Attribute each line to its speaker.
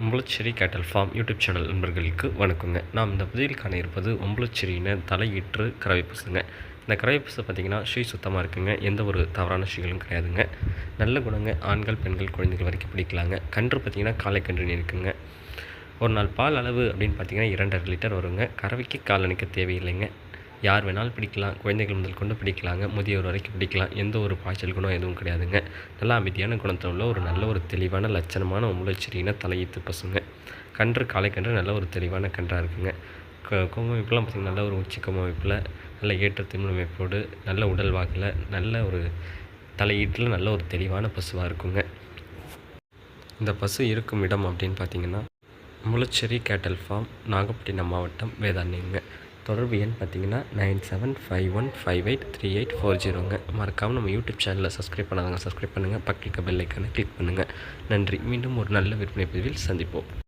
Speaker 1: ஒம்பளச்சேரி கேட்டல் form YouTube channel நண்பர்களுக்கு வணக்கங்க. நாம் இந்த பதிவில் காண இருப்பது ஒம்பளச்சேரியின தலையீற்று கறவை பசுங்க. இந்த கறவை பசு பார்த்திங்கன்னா சுத்தமாக இருக்குங்க. எந்த ஒரு தவறான விஷயங்களும் கிடையாதுங்க. நல்ல குணங்க. ஆண்கள், பெண்கள், குழந்தைகள் வரைக்கும் பிடிக்கலாங்க. கன்று பார்த்திங்கன்னா காலை கன்று இருக்குங்க. ஒரு நாள் பால் அளவு அப்படின்னு பார்த்திங்கன்னா 2.5 லிட்டர் வருங்க. கறவைக்கு கால் அணைக்க தேவையில்லைங்க. யார் வேணாலும் பிடிக்கலாம். குழந்தைகள் முதல் கொண்டு பிடிக்கலாங்க. முதியோர் வரைக்கும் பிடிக்கலாம். எந்த ஒரு பாய்ச்சல் குணம் எதுவும் கிடையாதுங்க. நல்லா அமைதியான குணத்தில் உள்ள ஒரு நல்ல ஒரு தெளிவான லட்சணமான ஒம்பளச்சேரியின தலையீத்து பசுங்க. கன்று காலை கன்று நல்ல ஒரு தெளிவான கன்றாக இருக்குங்க. கொம்பமைப்புலாம் பார்த்திங்கன்னா நல்ல ஒரு உச்சி கொம்பமைப்பில் நல்ல ஏற்ற திமிழமைப்போடு நல்ல உடல் வாக்கில் நல்ல ஒரு தலையீட்டில் நல்ல ஒரு தெளிவான பசுவாக இருக்குங்க. இந்த பசு இருக்கும் இடம் அப்படின்னு பார்த்திங்கன்னா ஒம்பளச்சேரி கேட்டல் ஃபார்ம், நாகப்பட்டினம் மாவட்டம், வேதாரண்யங்க. தொடர்பு எண் பார்த்திங்கன்னா 9751583840ங்க. மறக்காமல் நம்ம யூடியூப் சேனலில் சப்ஸ்கிரைப் பண்ணாதவங்க சப்ஸ்கிரைப் பண்ணுங்கள். பக்கத்தில் பெல் ஐக்கானை கிளிக் பண்ணுங்கள். நன்றி. மீண்டும் ஒரு நல்ல விற்பனை பதிவில் சந்திப்போம்.